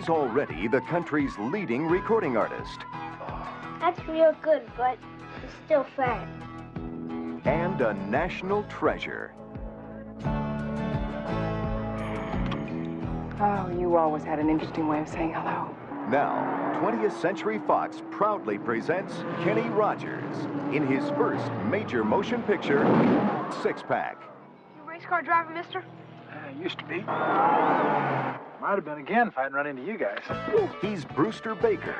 he's already the country's leading recording artist. That's real good, but it's still fat. And a national treasure. Oh, you always had an interesting way of saying hello. Now, 20th Century Fox proudly presents Kenny Rogers in his first major motion picture, Six Pack. You race car driver, mister? Used to be. Might have been again if I hadn't run into you guys. He's Brewster Baker,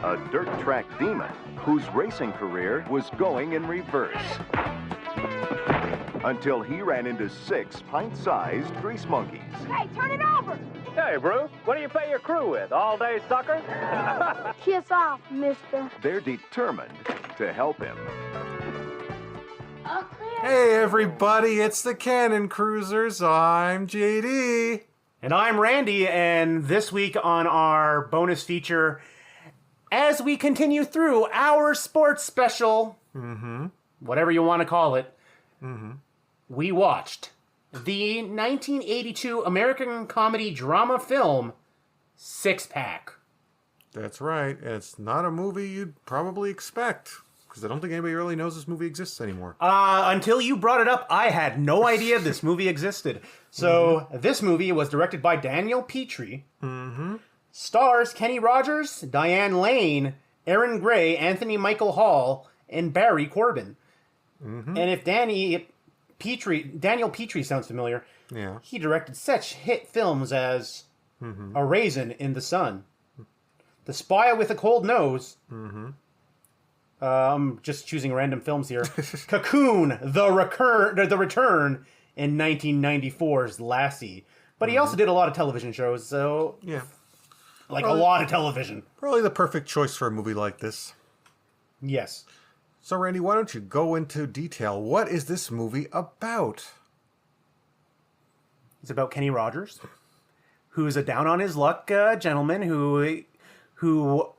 a dirt track demon whose racing career was going in reverse. Until he ran into 6 pint-sized grease monkeys. Hey, turn it over! Hey, Brew, what do you pay your crew with? All-day suckers? Kiss off, mister. They're determined to help him. All clear. Hey everybody, it's the Cannon Cruisers. I'm JD. And I'm Randy, and this week on our bonus feature, as we continue through our sports special, whatever you want to call it, we watched the 1982 American comedy drama film, Six Pack. That's right. It's not a movie you'd probably expect, because I don't think anybody really knows this movie exists anymore. Until you brought it up, I had no idea this movie existed. So this movie was directed by Daniel Petrie. Stars Kenny Rogers, Diane Lane, Aaron Gray, Anthony Michael Hall, and Barry Corbin. And if Daniel Petrie sounds familiar, Yeah. he directed such hit films as A Raisin in the Sun, The Spy with a Cold Nose, I'm just choosing random films here, Cocoon, The Return, and 1994's Lassie. But he also did a lot of television shows, so Yeah. a lot of television. Probably the perfect choice for a movie like this. Yes. So Randy, why don't you go into detail? What is this movie about? It's about Kenny Rogers, who's a down-on-his-luck gentleman who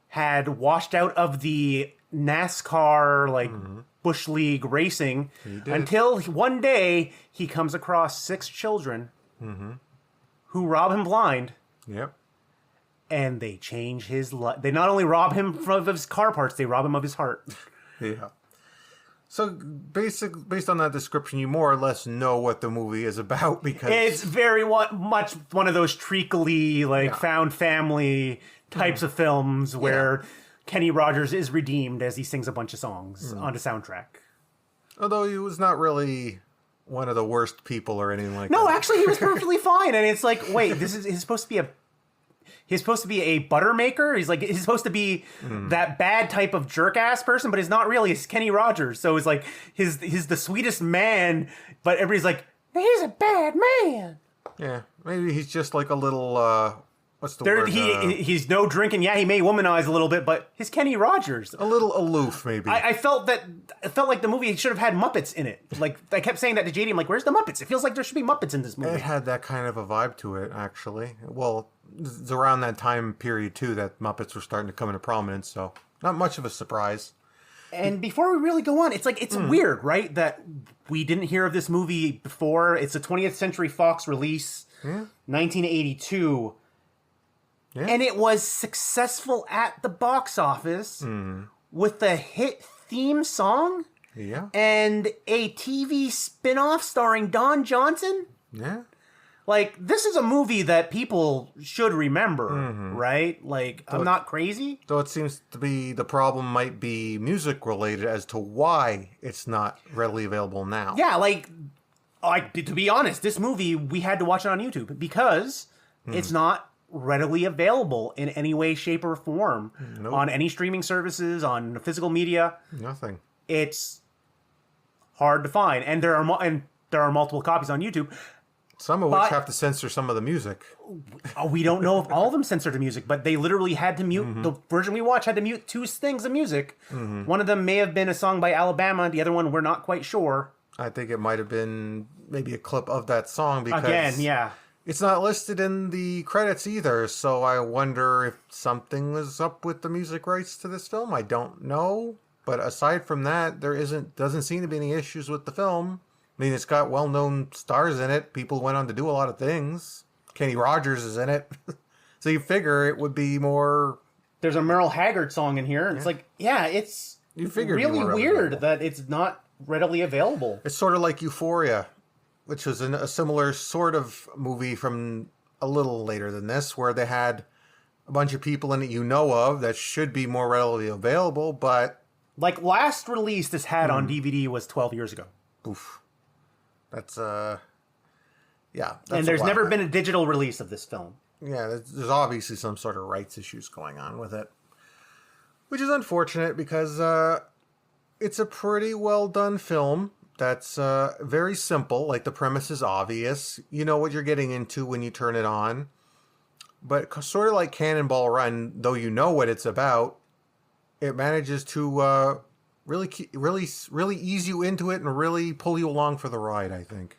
had washed out of the NASCAR, Bush League racing, until one day he comes across 6 children who rob him blind, Yep. and they change his life. They not only rob him of his car parts, they rob him of his heart. Yeah. So based on that description, you more or less know what the movie is about, because It's very much one of those treacly, found family types of films where Kenny Rogers is redeemed as he sings a bunch of songs on the soundtrack. although he was not really one of the worst people or anything like that. No, actually, he was perfectly fine. And it's like, wait, he's supposed to be a butter maker. He's supposed to be that bad type of jerk ass person, but he's not really. He's Kenny Rogers. So it's like he's the sweetest man, but everybody's like, he's a bad man. Yeah, maybe he's just like a little, what's the word? He's no drinking. Yeah, he may womanize a little bit, but he's Kenny Rogers. A little aloof, maybe. I felt like the movie should have had Muppets in it. Like, I kept saying that to JD. I'm like, where's the Muppets? It feels like there should be Muppets in this movie. It had that kind of a vibe to it, actually. Well, it's around that time period, too, that Muppets were starting to come into prominence, so not much of a surprise. And before we really go on, it's like, it's weird, right? That we didn't hear of this movie before. It's a 20th Century Fox release, 1982. Yeah. And it was successful at the box office with the hit theme song and a TV spin-off starring Don Johnson. Yeah. Like, this is a movie that people should remember, right? Like, I'm not crazy. Though it seems to be the problem might be music related as to why it's not readily available now. Yeah, like to be honest, this movie, we had to watch it on YouTube because it's not readily available in any way, shape, or form on any streaming services, on physical media. Nothing. It's hard to find, and there are multiple copies on YouTube. Some of which have to censor some of the music. We don't know if all of them censored the music, but they literally had to mute, the version we watched had to mute 2 things of music. One of them may have been a song by Alabama, the other one we're not quite sure. I think it might have been maybe a clip of that song because... Again, yeah. It's not listed in the credits either, so I wonder if something was up with the music rights to this film. I don't know. But aside from that, doesn't seem to be any issues with the film. I mean, it's got well-known stars in it. People went on to do a lot of things. Kenny Rogers is in it. So you figure it would be more... There's a Merle Haggard song in here. And it's like, it's really weird that it's not readily available. It's sort of like Euphoria, which was a similar sort of movie from a little later than this, where they had a bunch of people in it you know of that should be more readily available, but... Like, last release this had on DVD was 12 years ago. Oof. That's, yeah. That's and there's never been a digital release of this film. Yeah, there's obviously some sort of rights issues going on with it. Which is unfortunate because it's a pretty well done film that's very simple. Like, the premise is obvious. You know what you're getting into when you turn it on. But sort of like Cannonball Run, though you know what it's about, it manages to really ease you into it and really pull you along for the ride, I think.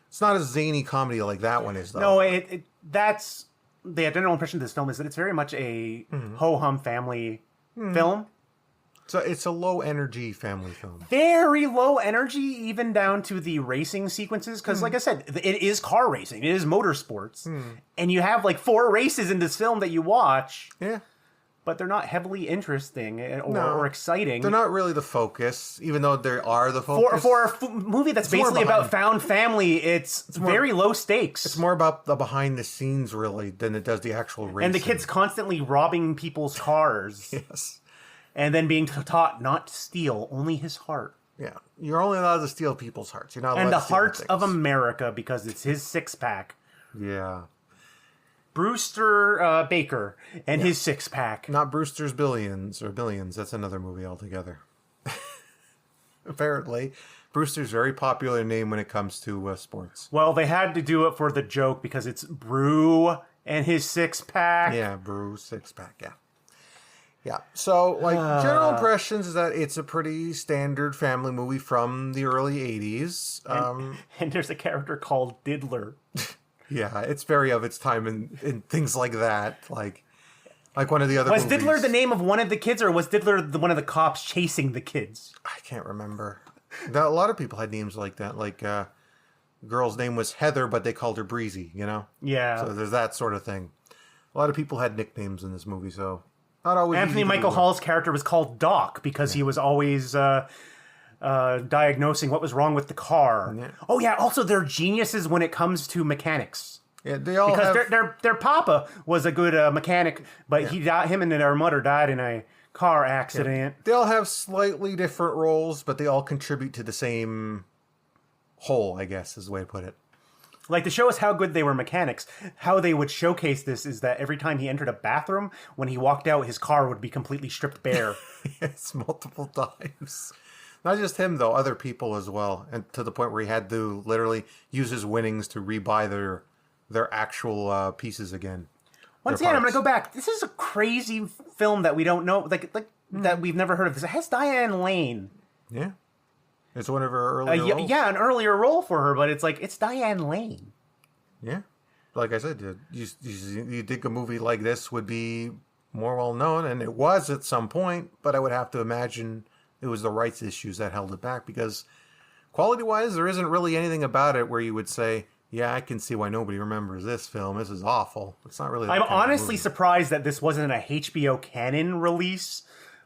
It's not a zany comedy like that one is, though. No, that's the general impression of this film is that it's very much a ho-hum family film. So it's a low-energy family film. Very low energy, even down to the racing sequences. Because, like I said, it is car racing. It is motorsports. And you have, like, 4 races in this film that you watch. Yeah. But they're not heavily interesting or exciting. They're not really the focus, even though they are the focus. For a movie that's basically about found family, it's very low stakes. It's more about the behind the scenes, really, than it does the actual racing. And the kid's constantly robbing people's cars. Yes. And then being taught not to steal, only his heart. Yeah. You're only allowed to steal people's hearts. You're not allowed and to the steal hearts things. of America, because it's his six-pack. Yeah. Brewster Baker and his six-pack. Not Brewster's Billions. That's another movie altogether. Apparently. Brewster's a very popular name when it comes to sports. Well, they had to do it for the joke because it's Brew and his six-pack. Yeah, Brew six-pack, yeah. Yeah, so, like, general impressions is that it's a pretty standard family movie from the early 80s. And there's a character called Diddler. Yeah, it's very of its time in things like that. Like one of the other Was movies. Diddler the name of one of the kids, or was Diddler one of the cops chasing the kids? I can't remember. A lot of people had names like that. Like, girl's name was Heather, but they called her Breezy, you know? Yeah. So there's that sort of thing. A lot of people had nicknames in this movie, so not always Anthony Michael Hall's character was called Doc because he was always diagnosing what was wrong with the car. Yeah. Oh yeah, also they're geniuses when it comes to mechanics. Yeah, they all because have... their papa was a good mechanic, but him and their mother died in a car accident. Yeah. They all have slightly different roles, but they all contribute to the same whole, I guess, is the way to put it. Like, to show us how good they were mechanics, how they would showcase this is that every time he entered a bathroom, when he walked out, his car would be completely stripped bare. Yes, multiple times. Not just him, though, other people as well. And to the point where he had to literally use his winnings to rebuy their actual pieces again. Once again, I'm going to go back. This is a crazy film that we don't know, that we've never heard of this. It has Diane Lane. Yeah. It's one of her earlier roles. Yeah, an earlier role for her, but it's Diane Lane. Yeah. Like I said, you think a movie like this would be more well known, and it was at some point, but I would have to imagine it was the rights issues that held it back, because quality-wise, there isn't really anything about it where you would say, yeah, I can see why nobody remembers this film. This is awful. It's not really that I'm kind of honestly movie. surprised that this wasn't a HBO Canon release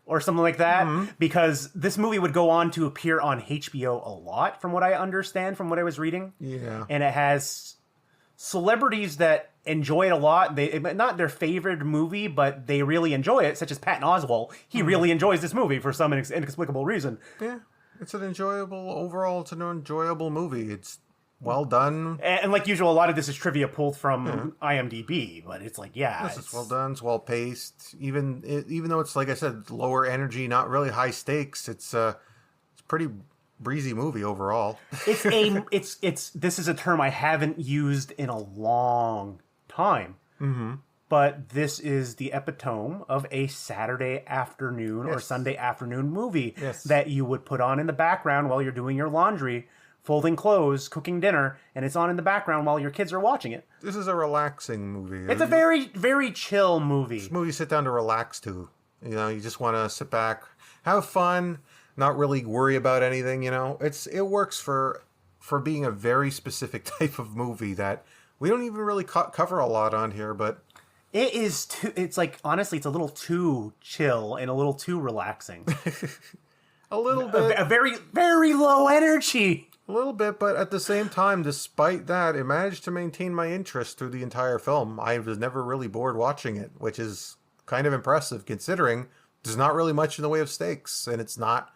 or something like that, because this movie would go on to appear on HBO a lot, from what I understand, from what I was reading. Yeah. And it has celebrities that enjoy it a lot. They not their favorite movie, but they really enjoy it, such as Patton Oswalt. He really enjoys this movie for some inexplicable reason. Yeah. It's an enjoyable movie. It's well done. And like usual, a lot of this is trivia pulled from IMDb, but it's like, It's well done. It's well paced. Even though it's, like I said, lower energy, not really high stakes. It's pretty breezy movie overall. This is a term I haven't used in a long time. Mm-hmm. But this is the epitome of a Saturday afternoon or Sunday afternoon movie that you would put on in the background while you're doing your laundry, folding clothes, cooking dinner, and it's on in the background while your kids are watching it. This is a relaxing movie. It's a very, very chill movie. It's a movie you sit down to relax to. You know, you just want to sit back, have fun, not really worry about anything, you know. It works for being a very specific type of movie that We don't even really cover a lot on here, but it is too. It's like honestly, it's a little too chill and a little too relaxing. a little bit, a very very low energy. A little bit, but at the same time, despite that, it managed to maintain my interest through the entire film. I was never really bored watching it, which is kind of impressive considering there's not really much in the way of stakes, and it's not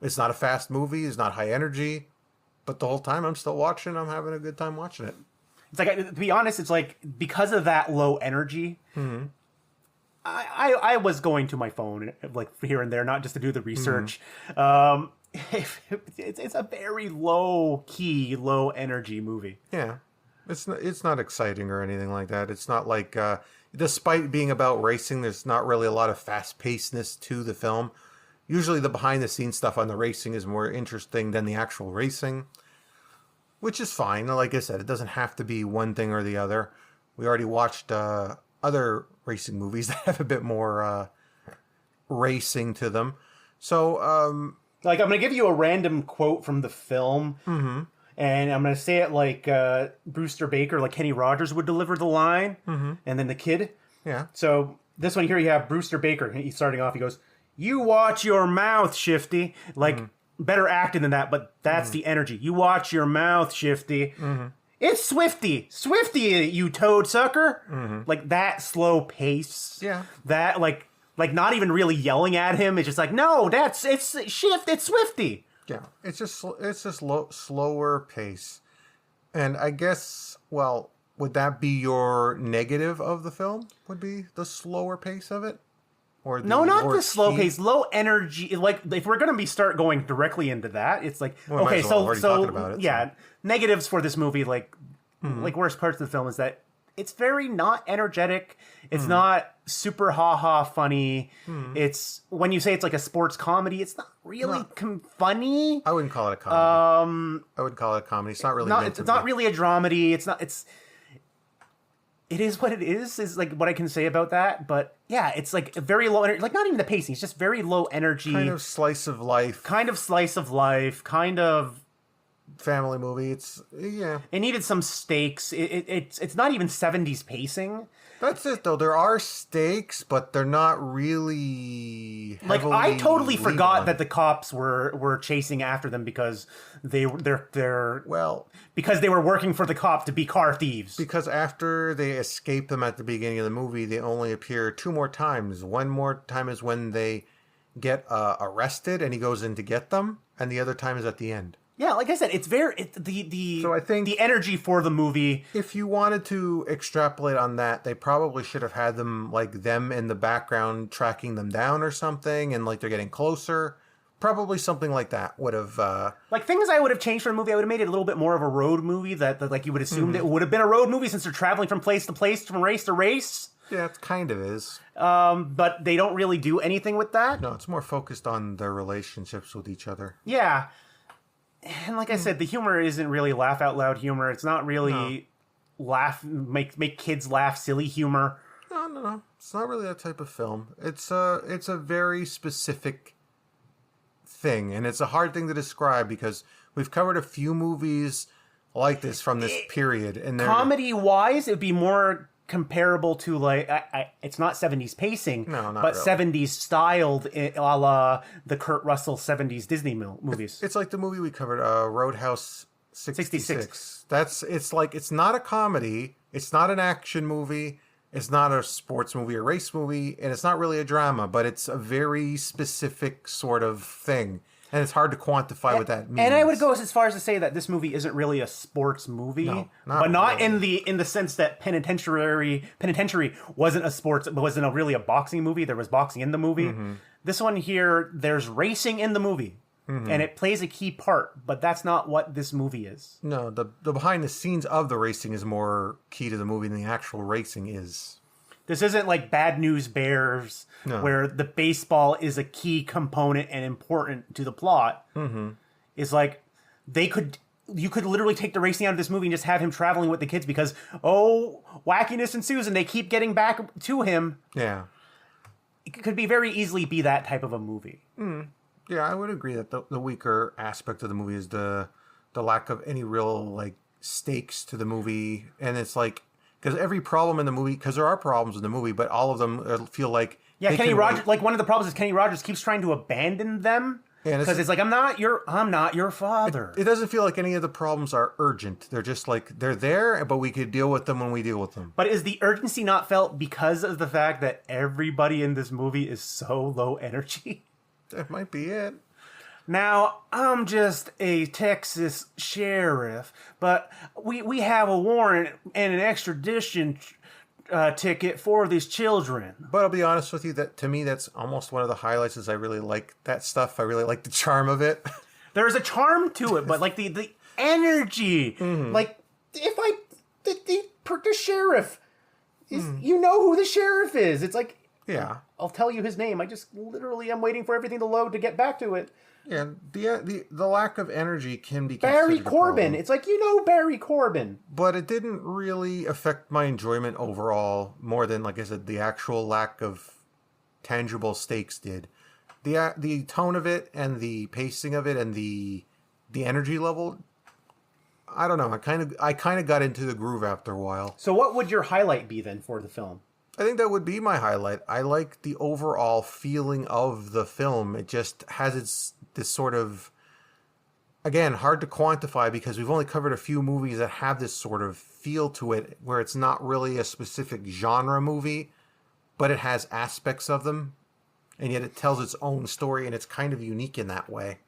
a fast movie, it's not high energy, but the whole time I'm still watching, I'm having a good time watching it. It's like, to be honest, it's like because of that low energy, I was going to my phone like here and there, not just to do the research. It's a very low key, low energy movie. Yeah, it's not exciting or anything like that. It's not like, despite being about racing, there's not really a lot of fast pacedness to the film. Usually, the behind the scenes stuff on the racing is more interesting than the actual racing, which is fine. Like I said, it doesn't have to be one thing or the other. We already watched other racing movies that have a bit more racing to them. So. Like, I'm going to give you a random quote from the film, and I'm going to say it like Brewster Baker, like Kenny Rogers would deliver the line, and then the kid. Yeah. So this one here, you have Brewster Baker. He's starting off, he goes, "You watch your mouth, Shifty." Like, better acting than that, but that's the energy. "You watch your mouth, Shifty." "It's Swifty. Swifty, you toad sucker." Like, that slow pace. Yeah. That, like not even really yelling at him. It's just like, no, it's Swifty. Yeah, it's just slower pace. And I guess, well, would that be your negative of the film? Would be the slower pace of it? Or No, not the slow pace, low energy. Like, if we're going to start going directly into that, it's like, well, okay, so talking about it, yeah, negatives for this movie, like worst parts of the film is that it's very not energetic. It's not super ha-ha funny. It's, when you say it's like a sports comedy, it's not really funny. I wouldn't call it a comedy. I would call it a comedy. It's not really It's not really a dramedy. It is what it is like what I can say about that. But yeah, it's like a very low energy, like not even the pacing. It's just very low energy. Kind of slice of life. Kind of family movie. It's, yeah. It needed some stakes. It's not even 70s pacing. That's it, though. There are stakes, but they're not really like, I totally forgot that the cops were chasing after them because they're because they were working for the cop to be car thieves. Because after they escape them at the beginning of the movie, they only appear 2 more times. One more time is when they get arrested and he goes in to get them, and the other time is at the end. Yeah, like I said, it's very so I think the energy for the movie. If you wanted to extrapolate on that, they probably should have had them in the background tracking them down or something, and like they're getting closer. Probably something like that would have like things I would have changed for a movie. I would have made it a little bit more of a road movie that like you would assume it would have been a road movie since they're traveling from place to place, from race to race. Yeah, it kind of is. But they don't really do anything with that. No, it's more focused on their relationships with each other. Yeah. And like I said, the humor isn't really laugh out loud humor. It's not really make kids laugh silly humor. No. It's not really that type of film. It's a very specific thing, and it's a hard thing to describe because we've covered a few movies like this from this period. And comedy wise, it would be more comparable to like it's not 70s pacing, but really. 70s styled, a la the Kurt Russell 70s Disney movies. It's like the movie we covered, Roadhouse 66. It's not a comedy, it's not an action movie, it's not a sports movie or race movie, and it's not really a drama, but it's a very specific sort of thing. And it's hard to quantify what that means. And I would go as far as to say that this movie isn't really a sports movie, but not really. in the sense that Penitentiary wasn't really a boxing movie. There was boxing in the movie. This one here, there's racing in the movie, and it plays a key part. But that's not what this movie is. No, the behind the scenes of the racing is more key to the movie than the actual racing is. This isn't like Bad News Bears, where the baseball is a key component and important to the plot. It's like you could literally take the racing out of this movie and just have him traveling with the kids because, wackiness ensues and they keep getting back to him. Yeah. It could very easily be that type of a movie. Yeah, I would agree that the weaker aspect of the movie is the lack of any real, like, stakes to the movie, and it's like, because every problem in the movie, because there are problems in the movie, but all of them feel like Kenny Rogers. Like one of the problems is Kenny Rogers keeps trying to abandon them because it's like I'm not your father. It doesn't feel like any of the problems are urgent. They're just like they're there, but we could deal with them when we deal with them. But is the urgency not felt because of the fact that everybody in this movie is so low energy? That might be it. Now, I'm just a Texas sheriff, but we have a warrant and an extradition ticket for these children. But I'll be honest with you, that to me, that's almost one of the highlights is I really like that stuff. I really like the charm of it. There's a charm to it, but like the energy. Mm-hmm. Like, the sheriff is, you know who the sheriff is. It's like, yeah, I'll tell you his name. I just literally am waiting for everything to load to get back to it. Yeah, the lack of energy can be Barry Corbin. It's like, you know, Barry Corbin. But it didn't really affect my enjoyment overall more than, like I said, the actual lack of tangible stakes did. The tone of it and the pacing of it and the energy level, I don't know. I kind of got into the groove after a while. So what would your highlight be then for the film? I think that would be my highlight. I like the overall feeling of the film. It just has this sort of, again, hard to quantify because we've only covered a few movies that have this sort of feel to it where it's not really a specific genre movie, but it has aspects of them, and yet it tells its own story, and it's kind of unique in that way.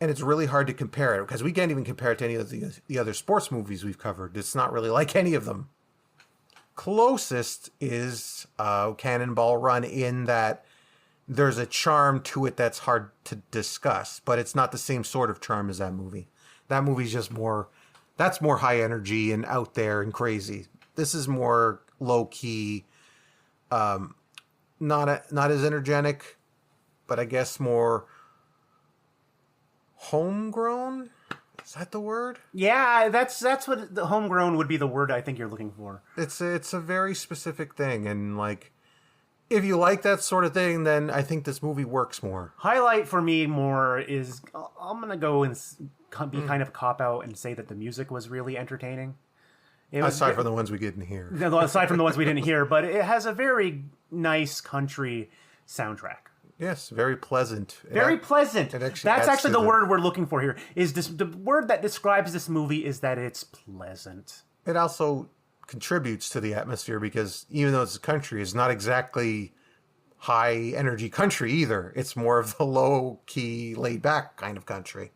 And it's really hard to compare it because we can't even compare it to any of the other sports movies we've covered. It's not really like any of them. Closest is Cannonball Run in that there's a charm to it that's hard to discuss, but it's not the same sort of charm as that movie. That movie's just that's more high energy and out there and crazy. This is more low key, not as energetic, but I guess more homegrown. Is that the word? Yeah, that's what the homegrown would be the word I think you're looking for. It's a very specific thing, and like, if you like that sort of thing, then I think this movie works more. Highlight for me more is I'm gonna go and be kind of a cop out and say that the music was really entertaining. Aside from the ones we didn't hear. Aside from the ones we didn't hear, but it has a very nice country soundtrack. Yes, very pleasant. Very pleasant. That's actually the word we're looking for here. The word that describes this movie is that it's pleasant. It also contributes to the atmosphere because even though it's a country, it's not exactly high energy country either. It's more of the low key, laid back kind of country.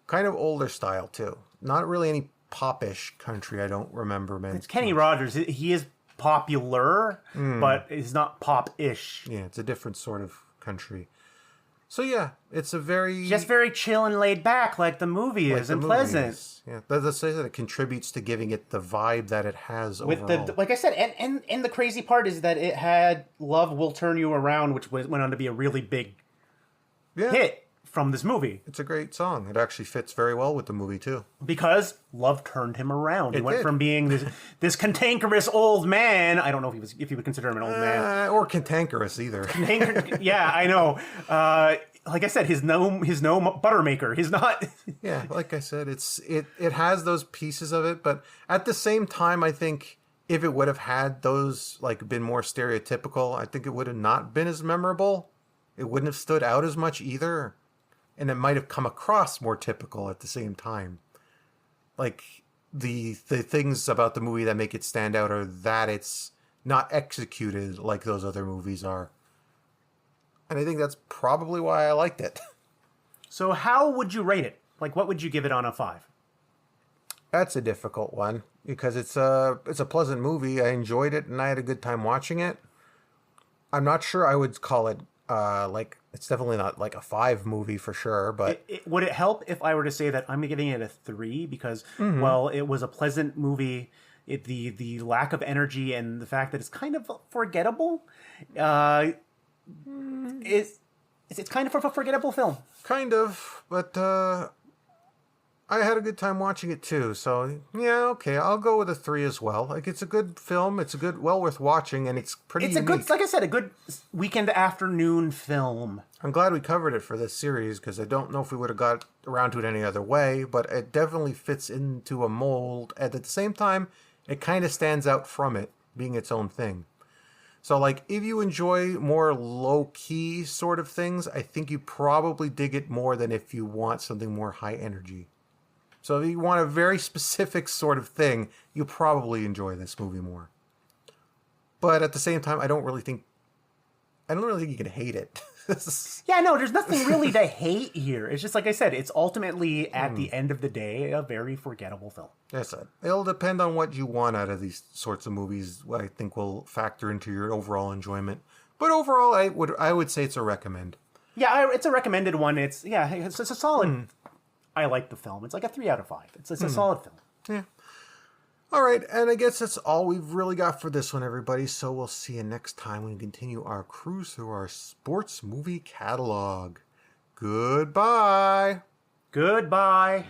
Kind of older style too. Not really any popish country. I don't remember. It's Kenny Rogers. He is popular, but it's not pop-ish. Yeah, it's a different sort of country. So yeah, it's a very... just very chill and laid back like the movie is, and pleasant. Yeah, let's say that it contributes to giving it the vibe that it has overall. Like I said, and the crazy part is that it had Love Will Turn You Around, which went on to be a really big hit from this movie. It's a great song. It actually fits very well with the movie too. Because love turned him around. He went from being this cantankerous old man. I don't know if you would consider him an old man. Or cantankerous either. Yeah, I know. Like I said, he's no butter maker. He's not. Yeah, like I said, it has those pieces of it, but at the same time, I think if it would have had those been more stereotypical, I think it would have not been as memorable. It wouldn't have stood out as much either. And it might have come across more typical at the same time. Like, the things about the movie that make it stand out are that it's not executed like those other movies are. And I think that's probably why I liked it. So how would you rate it? Like, what would you give it on a 5? That's a difficult one, because it's a pleasant movie. I enjoyed it, and I had a good time watching it. I'm not sure I would call it, it's definitely not like a 5 movie for sure, but... Would it help if I were to say that I'm giving it a 3? Because, well, it was a pleasant movie. The lack of energy and the fact that it's kind of forgettable, it's kind of a forgettable film. Kind of, but I had a good time watching it too. So yeah, okay, I'll go with a 3 as well. Like, it's a good film. It's well worth watching, and it's pretty. It's unique. A good, like I said, a good weekend afternoon film. I'm glad we covered it for this series because I don't know if we would have got around to it any other way, but it definitely fits into a mold. And at the same time, it kind of stands out from it, being its own thing. So, like, if you enjoy more low-key sort of things, I think you probably dig it more than if you want something more high energy. So if you want a very specific sort of thing, you'll probably enjoy this movie more. But at the same time, I don't really think you can hate it. Yeah, no, there's nothing really to hate here. It's just, like I said, it's ultimately, at the end of the day, a very forgettable film. Yes, it'll depend on what you want out of these sorts of movies, what I think will factor into your overall enjoyment. But overall, I would say it's a recommend. Yeah, it's a recommended one. It's a solid... I like the film. It's like a 3 out of 5. It's a solid film. Yeah. All right, and I guess that's all we've really got for this one, everybody. So we'll see you next time when we continue our cruise through our sports movie catalog. Goodbye. Goodbye.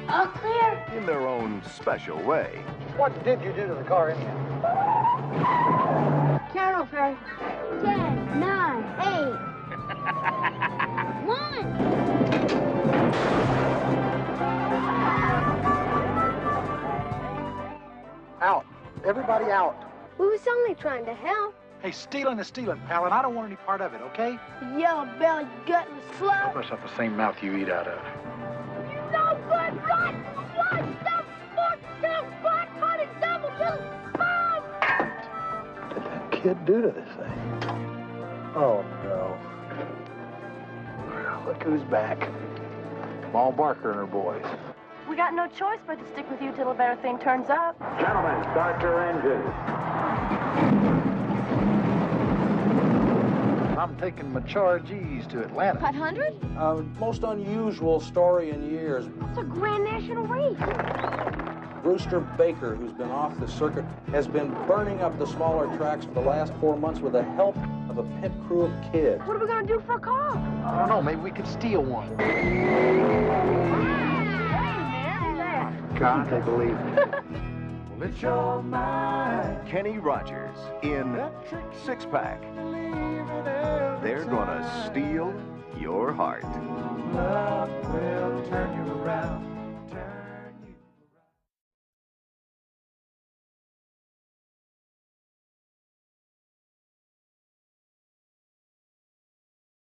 All clear? In their own special way. What did you do to the car anyhow? Count off, Harry. 10, 9, 8. 1. Out. Everybody out. We was only trying to help. Hey, stealing is stealing, pal, and I don't want any part of it, okay? You yellow belly, gutless slut. Brush up the same mouth you eat out of. No good, rotten, blood, stuff, fork-tailed, black-hearted, double-billed bum! What did that kid do to this thing? Oh, no. Look who's back. Maul Barker and her boys. We got no choice but to stick with you till a better thing turns up. Gentlemen, start your engines. I'm taking my chargees to Atlanta. 500? Most unusual story in years. It's a grand national race. Brewster Baker, who's been off the circuit, has been burning up the smaller tracks for the last 4 months with the help of a pimp crew of kids. What are we gonna do for a car? I don't know, maybe we could steal one. God, they believe it. It's your mind. Kenny Rogers in Six Pack. They're gonna steal your heart. Love will turn you around.